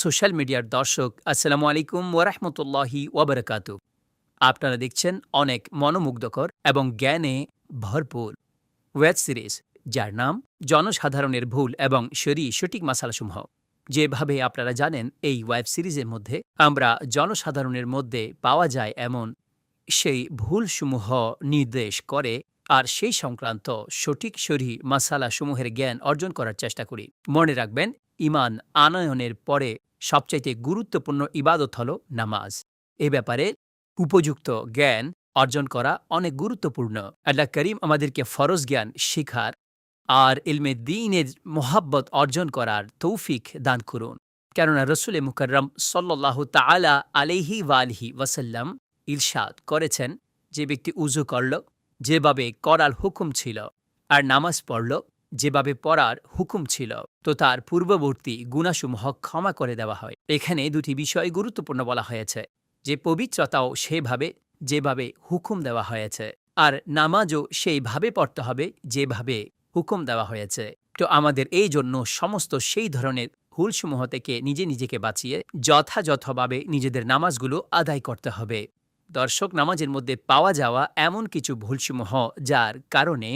Social মিডিয়ার দর্শক, আসসালামু আলাইকুম ওয়ারাহমতুল্লাহি ওয়াবারাকাতু। আপনারা দেখছেন অনেক মনোমুগ্ধকর এবং জ্ঞানে ভরপুর ওয়েব সিরিজ, যার নাম জনসাধারণের ভুল এবং সঠিক মাসালাসমূহ। যেভাবে আপনারা জানেন, এই ওয়েব সিরিজের মধ্যে আমরা জনসাধারণের মধ্যে পাওয়া যায় এমন সেই ভুলসমূহ নির্দেশ করে, আর সেই সংক্রান্ত সঠিক মাসালাসমূহের জ্ঞান অর্জন করার চেষ্টা করি। মনে রাখবেন, ঈমান আনয়নের পরে সবচাইতে গুরুত্বপূর্ণ ইবাদত হল নামাজ। এ ব্যাপারে উপযুক্ত জ্ঞান অর্জন করা অনেক গুরুত্বপূর্ণ। আল্লাহ করিম আমাদেরকে ফরজ জ্ঞান শিখার আর ইলমে দ্বীনের মোহাব্বত অর্জন করার তৌফিক দান করুন। কেননা রসুলে মুকাররম সাল্লাল্লাহু তাআলা আলাইহি ওয়ালিহি ওয়াসাল্লাম ইরশাদ করেছেন, যে ব্যক্তি উযু করল যেভাবে করার হুকুম ছিল, আর নামাজ পড়ল যেভাবে পড়ার হুকুম ছিল, তো তার পূর্ববর্তী গুনাহসমূহ ক্ষমা করে দেওয়া হয়। এখানে দুটি বিষয় গুরুত্বপূর্ণ বলা হয়েছে, যে পবিত্রতাও সেভাবে যেভাবে হুকুম দেওয়া হয়েছে, আর নামাজও সেইভাবে পড়তে হবে যেভাবে হুকুম দেওয়া হয়েছে। তো আমাদের এই জন্য সমস্ত সেই ধরনের ভুলসমূহ থেকে নিজেকে বাঁচিয়ে যথাযথভাবে নিজেদের নামাজগুলো আদায় করতে হবে। দর্শক, নামাজের মধ্যে পাওয়া যাওয়া এমন কিছু ভুলসমূহ যার কারণে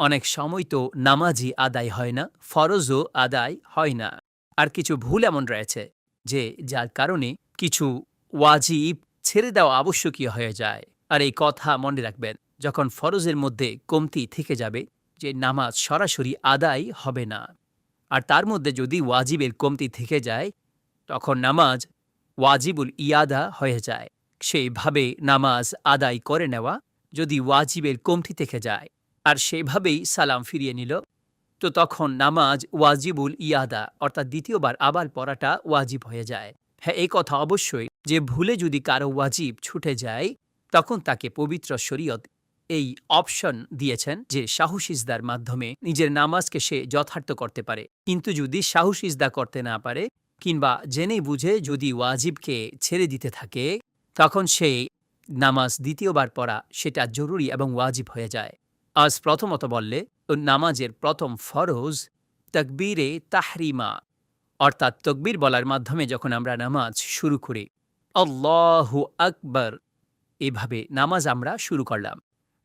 অনেক সময় তো নামাজই আদায় হয় না, ফরজও আদায় হয় না। আর কিছু ভুল এমন রয়েছে যে যার কারণে কিছু ওয়াজিব ছেড়ে দেওয়া আবশ্যকীয় হয়ে যায়। আর এই কথা মনে রাখবেন, যখন ফরজের মধ্যে কমতি থেকে যাবে, যে নামাজ সরাসরি আদায় হবে না। আর তার মধ্যে যদি ওয়াজিবের কমতি থেকে যায়, তখন নামাজ ওয়াজিবুল ইয়াদা হয়ে যায়। সেইভাবে নামাজ আদায় করে নেওয়া যদি ওয়াজিবের কমতি থেকে যায়, আর সেভাবেই সালাম ফিরিয়ে নিল, তো তখন নামাজ ওয়াজিবুল ইয়াদা অর্থাৎ দ্বিতীয়বার আবার পড়াটা ওয়াজিব হয়ে যায়। হ্যাঁ, এই কথা অবশ্যই যে ভুলে যদি কারো ওয়াজিব ছুটে যায়, তখন তাকে পবিত্র শরীয়ত এই অপশন দিয়েছেন যে সাহু-সিজদার মাধ্যমে নিজের নামাজকে সে যথার্থ করতে পারে। কিন্তু যদি সাহু-সিজদা করতে না পারে, কিংবা জেনে বুঝে যদি ওয়াজিবকে ছেড়ে দিতে থাকে, তখন সেই নামাজ দ্বিতীয়বার পড়া সেটা জরুরি এবং ওয়াজিব হয়ে যায়। আজ প্রথমত বললে, নামাজের প্রথম ফরজ তাকবীরে তাহরিমা, অর্থাৎ তকবীর বলার মাধ্যমে যখন আমরা নামাজ শুরু করি, আল্লাহু আকবার, এভাবে নামাজ আমরা শুরু করলাম।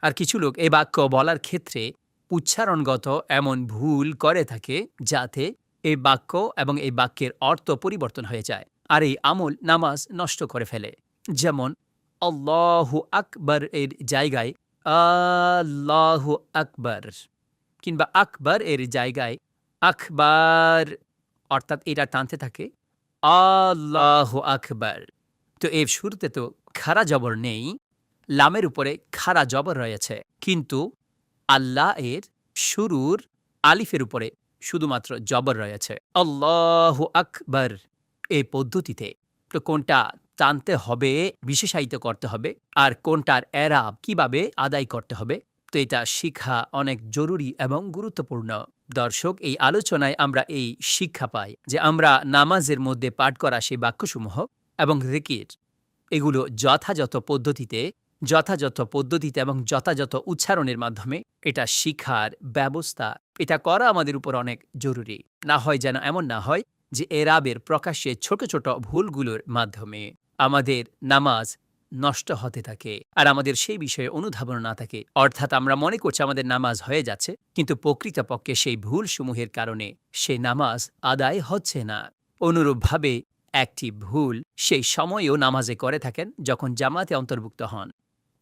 আর কিছু লোক এ বাক্য বলার ক্ষেত্রে উচ্চারণগত এমন ভুল করে থাকে, যাতে এই বাক্য এবং এই বাক্যের অর্থ পরিবর্তন হয়ে যায়, আর এই আমল নামাজ নষ্ট করে ফেলে। যেমন আল্লাহু আকবার এর জায়গায় আল্লাহু আকবার, কিংবা আকবার এর জায়গায় আকবার, অর্থাৎ এটা টানতে থাকে আল্লাহু আকবার। তো এর শুরুতে তো খাড়া জবর নেই, লামের উপরে খাড়া জবর রয়েছে, কিন্তু আল্লাহ এর শুরুর আলিফের উপরে শুধুমাত্র জবর রয়েছে। আল্লাহু আকবার এই পদ্ধতিতে তো কোনটা টানতে হবে, বিশেষায়িত করতে হবে, আর কোনটার এরাব কিভাবে আদায় করতে হবে, তো এটা শিক্ষা অনেক জরুরি এবং গুরুত্বপূর্ণ। দর্শক, এই আলোচনায় আমরা এই শিক্ষা পাই যে আমরা নামাজের মধ্যে পাঠ করা সেই বাক্যসমূহ এবং জিকির, এগুলো যথাযথ পদ্ধতিতে এবং যথাযথ উচ্চারণের মাধ্যমে এটা শিখার ব্যবস্থা, এটা করা আমাদের উপর অনেক জরুরি। না হয় যেন এমন না হয় যে এরাবের প্রকাশ্যে ছোট ছোট ভুলগুলোর মাধ্যমে আমাদের নামাজ নষ্ট হতে থাকে, আর আমাদের সেই বিষয়ে অনুধাবন না থাকে। অর্থাৎ আমরা মনে করছি আমাদের নামাজ হয়ে যাচ্ছে, কিন্তু প্রকৃতপক্ষে সেই ভুলসমূহের কারণে সেই নামাজ আদায় হচ্ছে না। অনুরূপভাবে একটি ভুল সেই সময়েও নামাজে করে থাকেন যখন জামাতে অন্তর্ভুক্ত হন,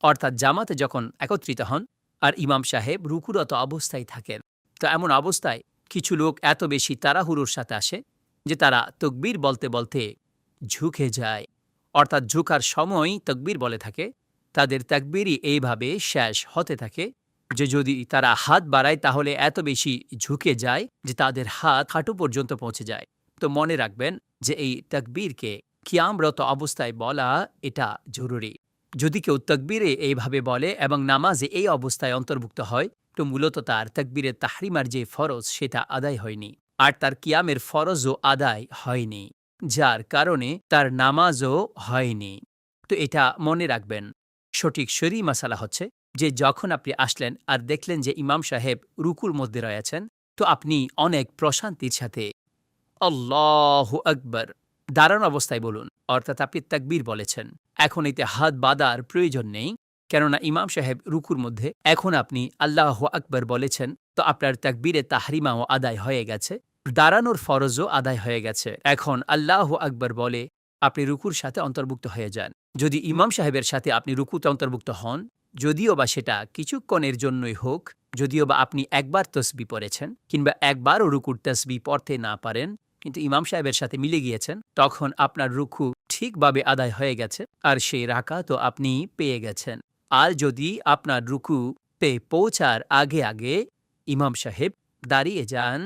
অর্থাৎ জামাতে যখন একত্রিত হন আর ইমাম সাহেব রুকুরত অবস্থায় থাকেন। তো এমন অবস্থায় কিছু লোক এত বেশি তাড়াহুড়োর সাথে আসে যে তারা তকবীর বলতে বলতে ঝুঁকে যায়, অর্থাৎ ঝুঁকার সময় তকবীর বলে থাকে। তাদের তাকবীরই এইভাবে শেষ হতে থাকে যে যদি তারা হাত বাড়ায় তাহলে এত বেশি ঝুঁকে যায় যে তাদের হাত হাঁটু পর্যন্ত পৌঁছে যায়। তো মনে রাখবেন যে এই তাকবীরকে কিয়ামরত অবস্থায় বলা এটা জরুরি। যদি কেউ তাকবীরে এইভাবে বলে এবং নামাজে এই অবস্থায় অন্তর্ভুক্ত হয়, তো মূলত তার তাকবীরে তাহরিমার যে ফরজ সেটা আদায় হয়নি, আর তার কিয়ামের ফরজও আদায় হয়নি, যার কারণে তার নামাজও হয়নি। তো এটা মনে রাখবেন। সঠিক শরী মাসালা হচ্ছে যে যখন আপনি আসলেন আর দেখলেন যে ইমাম সাহেব রুকুর মধ্যে রয়েছেন, তো আপনি অনেক প্রশান্তির সাথে আল্লাহু আকবার দাঁড়ানো অবস্থায় বলুন, অর্থাৎ আপনি তাকবীর বলেছেন। এখন এতে হাত বাঁধার প্রয়োজন নেই, কেননা ইমাম সাহেব রুকুর মধ্যে এখন আপনি আল্লাহু আকবার বলেছেন, তো আপনার তাকবীরে তাহরিমাও আদায় হয়ে গেছে, দাঁড়ানোর ফরজও আদায় হয়ে গেছে। এখন আল্লাহু আকবার বলে আপনি রুকুর সাথে অন্তর্ভুক্ত হয়ে যান। যদি ইমাম সাহেবের সাথে আপনি রুকুতে অন্তর্ভুক্ত হন, যদিও বা সেটা কিছুক্ষণের জন্যই হোক, যদিও বা আপনি একবার তসবি পড়েছেন কিংবা একবারও রুকুর তসবি পড়তে না পারেন, কিন্তু ইমাম সাহেবের সাথে মিলে গিয়েছেন, তখন আপনার রুকু ঠিকভাবে আদায় হয়ে গেছে আর সেই রাকাতও আপনি পেয়ে গেছেন। আর যদি আপনার রুকুতে পৌঁছার আগে আগে ইমাম সাহেব দাঁড়িয়ে যান,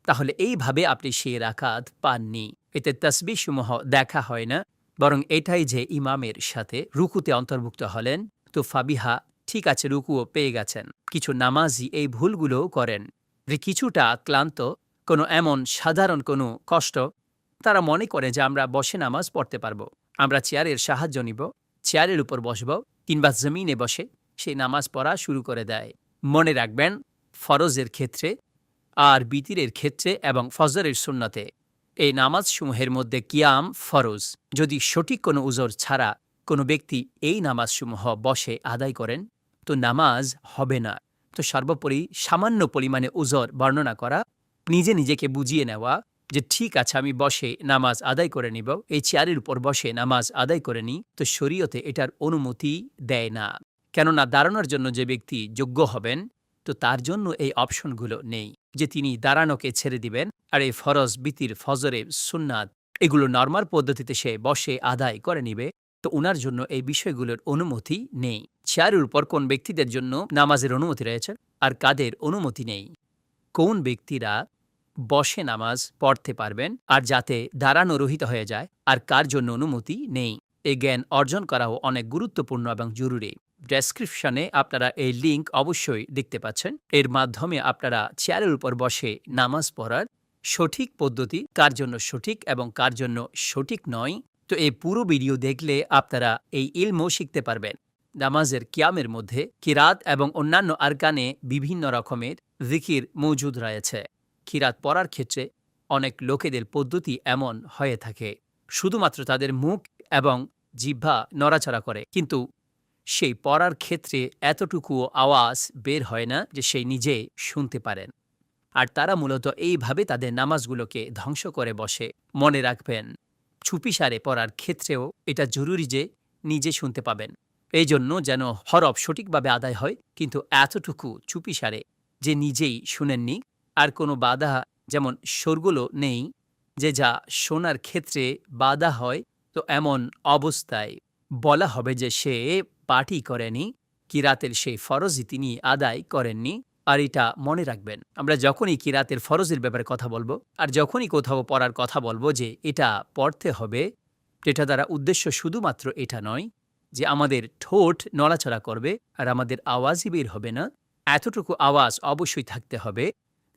তাহলে এইভাবে আপনি সেই রাকাত পাননি। এতে তসবিহসমূহ দেখা হয় না, বরং এটাই যে ইমামের সাথে রুকুতে অন্তর্ভুক্ত হলেন, তো ফাবিহা, ঠিক আছে, রুকুও পেয়ে গেছেন। কিছু নামাজি এই ভুলগুলো করেন যে কিছুটা ক্লান্ত, কোনো এমন সাধারণ কোনো কষ্ট, তারা মনে করে যে আমরা বসে নামাজ পড়তে পারবো, আমরা চেয়ারের সাহায্য নিব, চেয়ারের উপর বসব কিংবা জমিনে বসে সেই নামাজ পড়া শুরু করে দেয়। মনে রাখবেন, ফরজের ক্ষেত্রে আর বিতিরের ক্ষেত্রে এবং ফজরের সুন্নতে এই নামাজসমূহের মধ্যে কিয়াম ফরজ। যদি সঠিক কোনো উজর ছাড়া কোনো ব্যক্তি এই নামাজসমূহ বসে আদায় করেন, তো নামাজ হবে না। তো সর্বোপরি সামান্য পরিমাণে উজর বর্ণনা করা, নিজে নিজেকে বুঝিয়ে নেওয়া যে ঠিক আছে আমি বসে নামাজ আদায় করে নিব, এই চেয়ারের উপর বসে নামাজ আদায় করে নিই, তো শরীয়তে এটার অনুমতি দেয় না। কেননা দাঁড়ানোর জন্য যে ব্যক্তি যোগ্য হবেন, তো তার জন্য এই অপশনগুলো নেই যে তিনি দাঁড়ানোকে ছেড়ে দিবেন আর এই ফরজ, বিতির, ফজরে, সুন্নাত এগুলো নরমাল পদ্ধতিতে সে বসে আদায় করে নিবে, তো উনার জন্য এই বিষয়গুলোর অনুমতি নেই। চেয়ারের উপর কোন ব্যক্তিদের জন্য নামাজের অনুমতি রয়েছে আর কাদের অনুমতি নেই, কোন ব্যক্তিরা বসে নামাজ পড়তে পারবেন আর যাতে দাঁড়ানো রহিত হয়ে যায়, আর কার জন্য অনুমতি নেই, এই জ্ঞান অর্জন করাও অনেক গুরুত্বপূর্ণ এবং জরুরি। ডেসক্রিপশনে আপনারা এই লিঙ্ক অবশ্যই দেখতে পাচ্ছেন। এর মাধ্যমে আপনারা চেয়ারের উপর বসে নামাজ পড়ার সঠিক পদ্ধতি, কার জন্য সঠিক এবং কার জন্য সঠিক নয়, তো এই পুরো ভিডিও দেখলে আপনারা এই ইলমও শিখতে পারবেন। নামাজের কিয়ামের মধ্যে কিরাত এবং অন্যান্য আরকানে বিভিন্ন রকমের জিকির মৌজুদ রয়েছে। কিরাত পড়ার ক্ষেত্রে অনেক লোকেদের পদ্ধতি এমন হয়ে থাকে, শুধুমাত্র তাদের মুখ এবং জিহ্বা নড়াচড়া করে, কিন্তু সেই পড়ার ক্ষেত্রে এতটুকু আওয়াজ বের হয় না যে সেই নিজে শুনতে পারেন। আর তারা মূলত এইভাবে তাদের নামাজগুলোকে ধ্বংস করে বসে। মনে রাখবেন, চুপিসারে পড়ার ক্ষেত্রেও এটা জরুরি যে নিজে শুনতে পাবেন, এই জন্য যেন হরফ সঠিকভাবে আদায় হয়, কিন্তু এতটুকু চুপিসারে যে নিজেই শুনেননি, আর কোনো বাধা, যেমন স্বরগুলো নেই যে যা শোনার ক্ষেত্রে বাধা হয়, তো এমন অবস্থায় বলা হবে যে সে পাঠই করেনি, কিরাতের সেই ফরজই তিনি আদায় করেননি। আর এটা মনে রাখবেন, আমরা যখনই কিরাতের ফরজের ব্যাপারে কথা বলবো আর যখনই কোথাও পড়ার কথা বলবো যে এটা পড়তে হবে, এটা দ্বারা উদ্দেশ্য শুধুমাত্র এটা নয় যে আমাদের ঠোঁট নড়াচড়া করবে আর আমাদের আওয়াজই বের হবে না। এতটুকু আওয়াজ অবশ্যই থাকতে হবে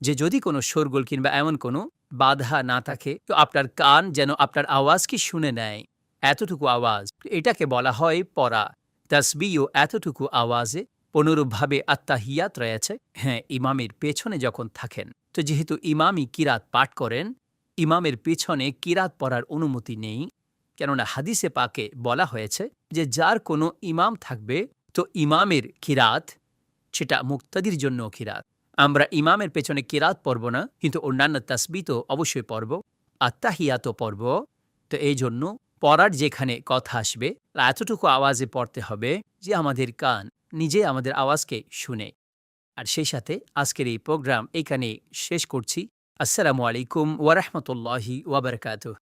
যে যদি কোনো শোরগোল কিংবা এমন কোনো বাধা না থাকে, তো আপনার কান যেন আপনার আওয়াজকে শুনে নেয়। এতটুকু আওয়াজ, এটাকে বলা হয় পড়া। তাসবিহও এতটুকু আওয়াজে। অনুরূপভাবে আত্তাহিয়াত রয়েছে। হ্যাঁ, ইমামের পেছনে যখন থাকেন, তো যেহেতু ইমামই কিরাত পাঠ করেন, ইমামের পেছনে কিরাত পড়ার অনুমতি নেই, কেননা হাদিসে পাকে বলা হয়েছে যে যার কোনো ইমাম থাকবে, তো ইমামের কিরাত সেটা মুক্তাদির জন্য কিরাত। আমরা ইমামের পেছনে কিরাত পড়ব না, কিন্তু অন্যান্য তাসবিহ তো অবশ্যই পড়ব, আত্তাহিয়াতও পড়ব। তো এই জন্য পড়ার যেখানে কথা আসবে, এতটুকু আওয়াজে পড়তে হবে যে আমাদের কান নিজে আমাদের আওয়াজকে শুনে। আর সেই সাথে আজকের এই প্রোগ্রাম এখানে শেষ করছি। আসসালামু আলাইকুম ওয়া রাহমাতুল্লাহি ওয়া বারাকাতুহু।